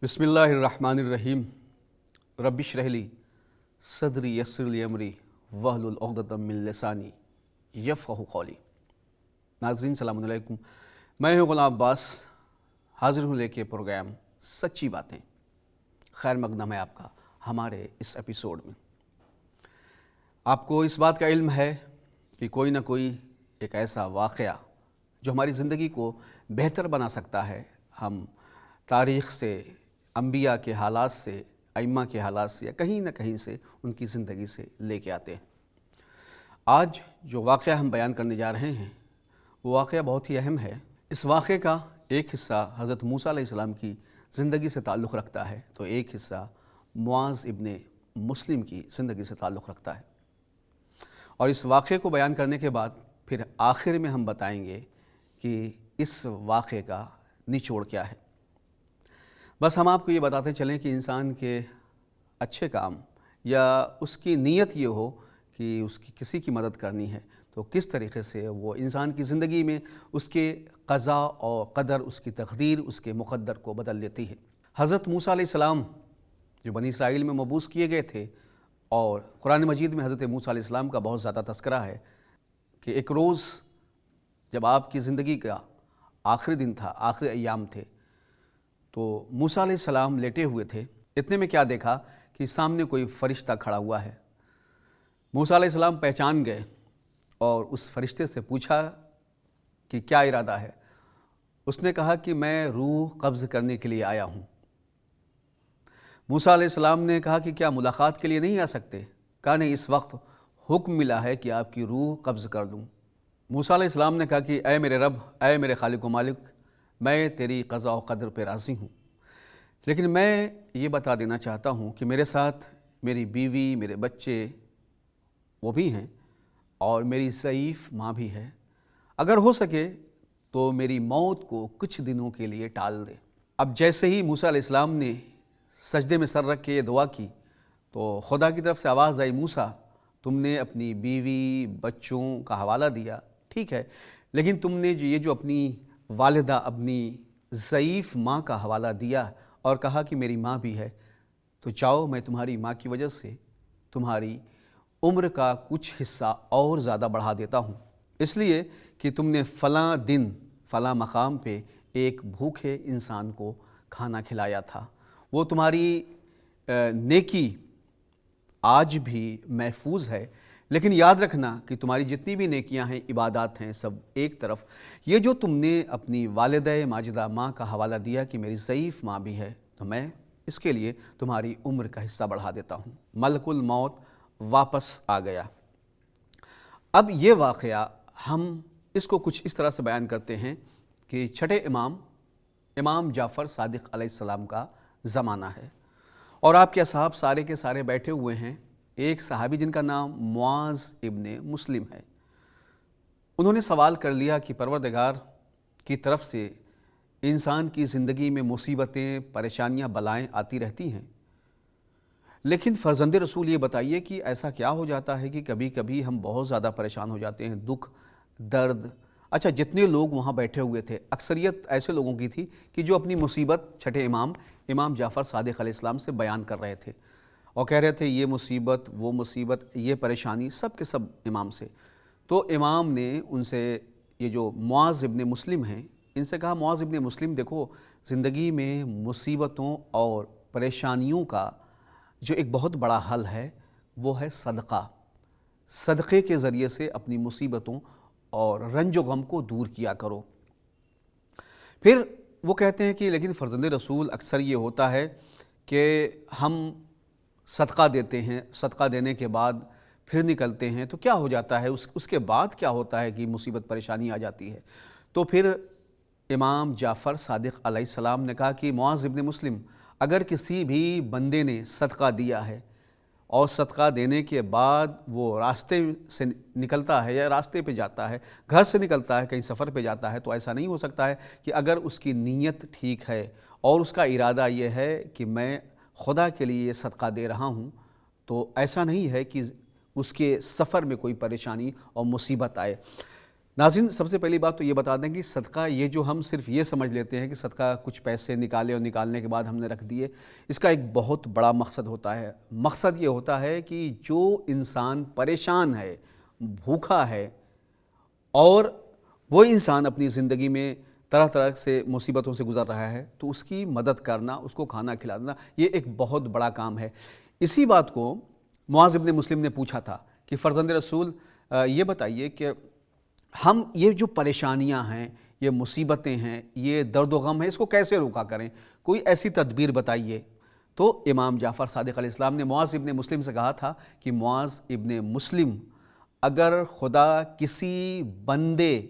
बिस्मिल्लाहिर्रहमानिर्रहीम। रब्बिश रहली सदरी यस्सिर ली अमरी वहलुल उक़दतम मिन लिसानी यफ़क़हू क़ौली। नाज़रीन सलाम अलैकुम, मैं हूँ ग़ुलाम अब्बास, हाज़िर हूँ लेके प्रोग्राम सच्ची बातें। खैर मक़दम है आपका हमारे इस एपिसोड में। आपको इस बात का इल्म है कि कोई ना कोई एक ऐसा वाक़या जो हमारी ज़िंदगी को बेहतर बना सकता है, हम तारीख़ से, अंबिया के हालात से, अइम्मा के हालात से या कहीं ना कहीं से उनकी ज़िंदगी से लेके आते हैं। आज जो वाक़या हम बयान करने जा रहे हैं वो वाक़या बहुत ही अहम है। इस वाक़े का एक हिस्सा हज़रत मूसा अलैहिस्सलाम की ज़िंदगी से ताल्लुक़ रखता है तो एक हिस्सा मुआज़ इब्ने मुस्लिम की ज़िंदगी से ताल्लुक़ रखता है। और इस वाक़े को बयान करने के बाद फिर आखिर में हम बताएंगे कि इस वाक़े का निचोड़ क्या है। बस हम आपको ये बताते चलें कि इंसान के अच्छे काम या उसकी नीयत ये हो कि उसकी किसी की मदद करनी है तो किस तरीक़े से वो इंसान की ज़िंदगी में उसके क़ज़ा और क़दर, उसकी तक़दीर, उसके मुक़द्दर को बदल देती है। हज़रत मूसा अलैहिस्सलाम जो बनी इसराइल में मबूस किए गए थे, और कुरान मजीद में हज़रत मूसा अलैहिस्सलाम का बहुत ज़्यादा तज़किरा है कि एक रोज़ जब आपकी ज़िंदगी का आखिरी दिन था, आखिरी अय्याम थे, तो मूसा अलैहिस्सलाम लेटे हुए थे। इतने में क्या देखा कि सामने कोई फ़रिश्ता खड़ा हुआ है। मूसा अलैहिस्सलाम पहचान गए और उस फ़रिश्ते से पूछा कि क्या इरादा है। उसने कहा कि मैं रूह कब्ज़ करने के लिए आया हूँ। मूसा अलैहिस्सलाम ने कहा कि क्या मुलाकात के लिए नहीं आ सकते? कहा नहीं, इस वक्त हुक्म मिला है कि आपकी रूह कब्ज़ कर लूँ। मूसा अलैहिस्सलाम ने कहा कि ऐ मेरे रब, ऐ मेरे खालिक व मालिक, मैं तेरी क़ज़ा व क़दर पे राज़ी हूँ, लेकिन मैं ये बता देना चाहता हूँ कि मेरे साथ मेरी बीवी, मेरे बच्चे वो भी हैं और मेरी ज़ईफ़ माँ भी है। अगर हो सके तो मेरी मौत को कुछ दिनों के लिए टाल दे। अब जैसे ही मूसा अलैहिस्सलाम ने सजदे में सर रख के ये दुआ की तो खुदा की तरफ से आवाज़ आई, मूसा तुमने अपनी बीवी बच्चों का हवाला दिया, ठीक है, लेकिन तुमने ये जो अपनी वालिदा, अपनी ज़ईफ़ माँ का हवाला दिया और कहा कि मेरी माँ भी है, तो चाहो मैं तुम्हारी माँ की वजह से तुम्हारी उम्र का कुछ हिस्सा और ज़्यादा बढ़ा देता हूँ, इसलिए कि तुमने फ़लाँ दिन फ़लाँ मकाम पे एक भूखे इंसान को खाना खिलाया था। वो तुम्हारी नेकी आज भी महफूज है, लेकिन याद रखना कि तुम्हारी जितनी भी नेकियां हैं, इबादत हैं, सब एक तरफ, ये जो तुमने अपनी वालिदा माजिदा माँ का हवाला दिया कि मेरी ज़ईफ़ माँ भी है, तो मैं इसके लिए तुम्हारी उम्र का हिस्सा बढ़ा देता हूँ। मलकुल मौत वापस आ गया। अब ये वाक़या हम इसको कुछ इस तरह से बयान करते हैं कि छठे इमाम जाफ़र सादिक़ अलैहिस्सलाम का ज़माना है और आपके असहाब सारे के सारे बैठे हुए हैं। एक सहाबी जिनका नाम मुआज़ इब्ने मुस्लिम है, उन्होंने सवाल कर लिया कि परवरदिगार की तरफ से इंसान की ज़िंदगी में मुसीबतें, परेशानियां, बलाएं आती रहती हैं, लेकिन फ़र्ज़ंद रसूल ये बताइए कि ऐसा क्या हो जाता है कि कभी कभी हम बहुत ज़्यादा परेशान हो जाते हैं, दुख, दर्द। अच्छा, जितने लोग वहाँ बैठे हुए थे अक्सरियत ऐसे लोगों की थी कि जो अपनी मुसीबत छठे इमाम जाफ़र सादिक़ अलैहिस्सलाम से बयान कर रहे थे और कह रहे थे ये मुसीबत, वो मुसीबत, ये परेशानी, सब के सब इमाम से। तो इमाम ने उनसे, ये जो मुआज़ इब्ने मुस्लिम हैं, इनसे कहा, मुआज़ इब्ने मुस्लिम देखो, ज़िंदगी में मुसीबतों और परेशानियों का जो एक बहुत बड़ा हल है वो है सदक़ा। सदक़े के ज़रिए से अपनी मुसीबतों और रंज व गम को दूर किया करो। फिर वो कहते हैं कि लेकिन फ़र्ज़ंद रसूल अक्सर ये होता है कि हम सदका देते हैं, सदका देने के बाद फिर निकलते हैं तो क्या हो जाता है, उसके बाद क्या होता है कि मुसीबत परेशानी आ जाती है। तो फिर इमाम जाफ़र सादिक़ अलैहिस्सलाम ने कहा कि मुआज़ इब्ने मुस्लिम, अगर किसी भी बंदे ने सदका दिया है और सदका देने के बाद वो रास्ते से निकलता है या रास्ते पे जाता है, घर से निकलता है, कहीं सफ़र पे जाता है, तो ऐसा नहीं हो सकता है कि अगर उसकी नीयत ठीक है और उसका इरादा ये है कि मैं खुदा के लिए सदका दे रहा हूँ, तो ऐसा नहीं है कि उसके सफ़र में कोई परेशानी और मुसीबत आए। ناظرین، سب سے پہلی بات تو یہ بتا دیں کہ صدقہ یہ جو ہم صرف یہ سمجھ لیتے ہیں کہ صدقہ کچھ پیسے نکالے اور نکالنے کے بعد ہم نے رکھ دیے، اس کا ایک بہت بڑا مقصد ہوتا ہے۔ مقصد یہ ہوتا ہے کہ جو انسان پریشان ہے، بھوکا ہے، اور وہ انسان اپنی زندگی میں طرح طرح سے مصیبتوں سے گزر رہا ہے، تو اس کی مدد کرنا، اس کو کھانا کھلا دینا، یہ ایک بہت بڑا کام ہے۔ اسی بات کو معاذ ابن مسلم نے پوچھا تھا کہ فرزند رسول یہ بتائیے کہ ہم یہ جو پریشانیاں ہیں، یہ مصیبتیں ہیں، یہ درد و غم ہے، اس کو کیسے روکا کریں؟ کوئی ایسی تدبیر بتائیے۔ تو امام جعفر صادق علیہ السلام نے معاذ ابن مسلم سے کہا تھا کہ معاذ ابن مسلم، اگر خدا کسی بندے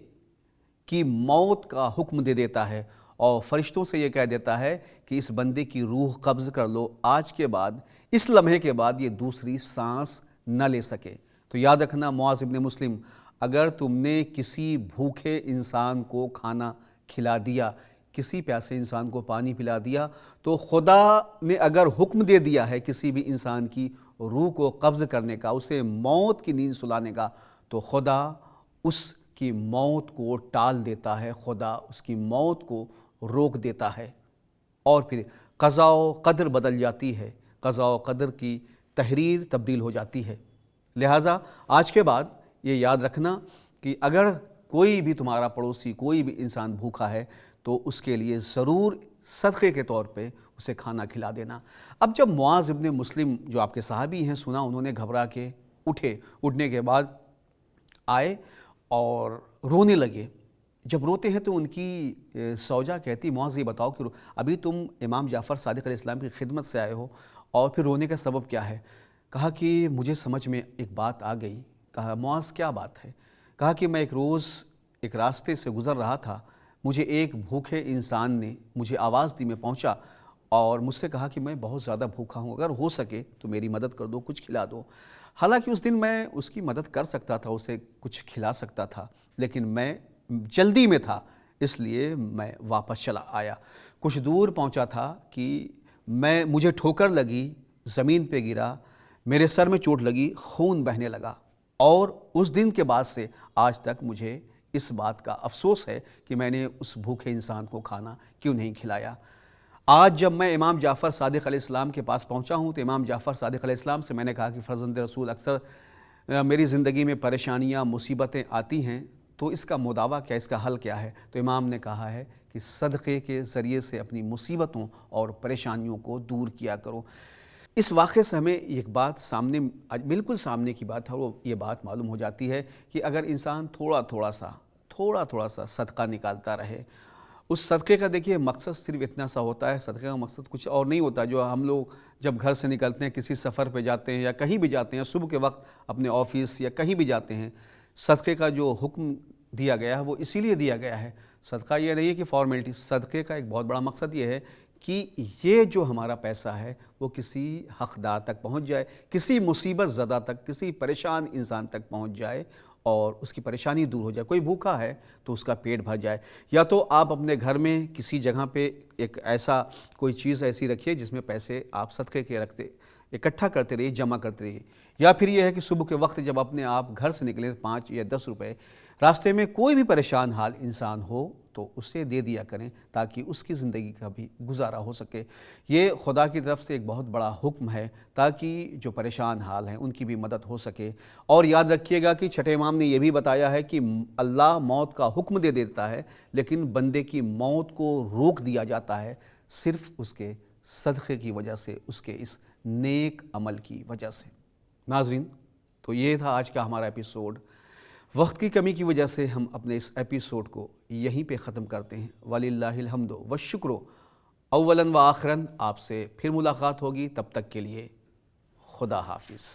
کی موت کا حکم دے دیتا ہے اور فرشتوں سے یہ کہہ دیتا ہے کہ اس بندے کی روح قبض کر لو، آج کے بعد، اس لمحے کے بعد یہ دوسری سانس نہ لے سکے، تو یاد رکھنا معاذ ابن مسلم، اگر تم نے کسی بھوکے انسان کو کھانا کھلا دیا، کسی پیاسے انسان کو پانی پلا دیا، تو خدا نے اگر حکم دے دیا ہے کسی بھی انسان کی روح کو قبض کرنے کا، اسے موت کی نیند سلانے کا، تو خدا اس کی موت کو ٹال دیتا ہے، خدا اس کی موت کو روک دیتا ہے، اور پھر قضاء و قدر بدل جاتی ہے، قضاء و قدر کی تحریر تبدیل ہو جاتی ہے۔ لہٰذا آج کے بعد یہ یاد رکھنا کہ اگر کوئی بھی تمہارا پڑوسی، کوئی بھی انسان بھوکا ہے، تو اس کے لیے ضرور صدقے کے طور پہ اسے کھانا کھلا دینا۔ اب جب معاذ ابن مسلم جو آپ کے صحابی ہیں سنا، انہوں نے گھبرا کے اٹھنے کے بعد آئے اور رونے لگے۔ جب روتے ہیں تو ان کی زوجہ کہتی، معاذ یہ بتاؤ کہ ابھی تم امام جعفر صادق علیہ السلام کی خدمت سے آئے ہو اور پھر رونے کا سبب کیا ہے؟ کہا کہ مجھے سمجھ میں ایک بات آ گئی۔ کہا معاذ کیا بات ہے؟ کہا کہ میں ایک روز ایک راستے سے گزر رہا تھا، مجھے ایک بھوکے انسان نے مجھے آواز دی، میں پہنچا اور مجھ سے کہا کہ میں بہت زیادہ بھوکا ہوں، اگر ہو سکے تو میری مدد کر دو، کچھ کھلا دو۔ حالانکہ اس دن میں اس کی مدد کر سکتا تھا، اسے کچھ کھلا سکتا تھا، لیکن میں جلدی میں تھا، اس لیے میں واپس چلا آیا۔ کچھ دور پہنچا تھا کہ مجھے ٹھوکر لگی، زمین پہ گرا، میرے سر میں چوٹ لگی، خون بہنے لگا، اور اس دن کے بعد سے آج تک مجھے اس بات کا افسوس ہے کہ میں نے اس بھوکے انسان کو کھانا کیوں نہیں کھلایا۔ آج جب میں امام جعفر صادق علیہ السلام کے پاس پہنچا ہوں تو امام جعفر صادق علیہ السلام سے میں نے کہا کہ فرزند رسول، اکثر میری زندگی میں پریشانیاں، مصیبتیں آتی ہیں، تو اس کا مداوع کیا، اس کا حل کیا ہے؟ تو امام نے کہا ہے کہ صدقے کے ذریعے سے اپنی مصیبتوں اور پریشانیوں کو دور کیا کرو۔ اس واقعے سے ہمیں ایک بات بالکل سامنے کی بات ہے، وہ یہ بات معلوم ہو جاتی ہے کہ اگر انسان تھوڑا تھوڑا سا صدقہ نکالتا رہے، اس صدقے کا دیکھیے مقصد صرف اتنا سا ہوتا ہے، صدقے کا مقصد کچھ اور نہیں ہوتا۔ جو ہم لوگ جب گھر سے نکلتے ہیں، کسی سفر پہ جاتے ہیں یا کہیں بھی جاتے ہیں، صبح کے وقت اپنے آفس یا کہیں بھی جاتے ہیں، صدقے کا جو حکم دیا گیا ہے وہ اسی لیے دیا گیا ہے۔ صدقہ یہ نہیں ہے کہ فارمیلٹی، صدقے کا ایک بہت بڑا مقصد یہ ہے کہ یہ جو ہمارا پیسہ ہے وہ کسی حقدار تک پہنچ جائے، کسی مصیبت زدہ تک، کسی پریشان انسان تک پہنچ جائے اور اس کی پریشانی دور ہو جائے۔ کوئی بھوکا ہے تو اس کا پیٹ بھر جائے۔ یا تو آپ اپنے گھر میں کسی جگہ پہ ایک ایسا کوئی چیز ایسی رکھیے جس میں پیسے آپ صدقے کے رکھتے، اکٹھا کرتے رہیے، جمع کرتے رہیے۔ یا پھر یہ ہے کہ صبح کے وقت جب اپنے آپ گھر سے نکلیں 5 یا 10 روپے، راستے میں کوئی بھی پریشان حال انسان ہو تو اسے دے دیا کریں تاکہ اس کی زندگی کا بھی گزارا ہو سکے۔ یہ خدا کی طرف سے ایک بہت بڑا حکم ہے تاکہ جو پریشان حال ہیں ان کی بھی مدد ہو سکے۔ اور یاد رکھیے گا کہ چھٹے امام نے یہ بھی بتایا ہے کہ اللہ موت کا حکم دے دیتا ہے، لیکن بندے کی موت کو روک دیا جاتا ہے صرف اس کے صدقے کی وجہ سے، اس کے اس نیک عمل کی وجہ سے۔ ناظرین، تو یہ تھا آج کا ہمارا ایپیسوڈ۔ وقت کی کمی کی وجہ سے ہم اپنے اس ایپیسوڈ کو یہیں پہ ختم کرتے ہیں۔ وَلِلَّهِ الْحَمْدُ وَالشُّكْرُ۔ اولاً و آخراً آپ سے پھر ملاقات ہوگی، تب تک کے لیے خدا حافظ۔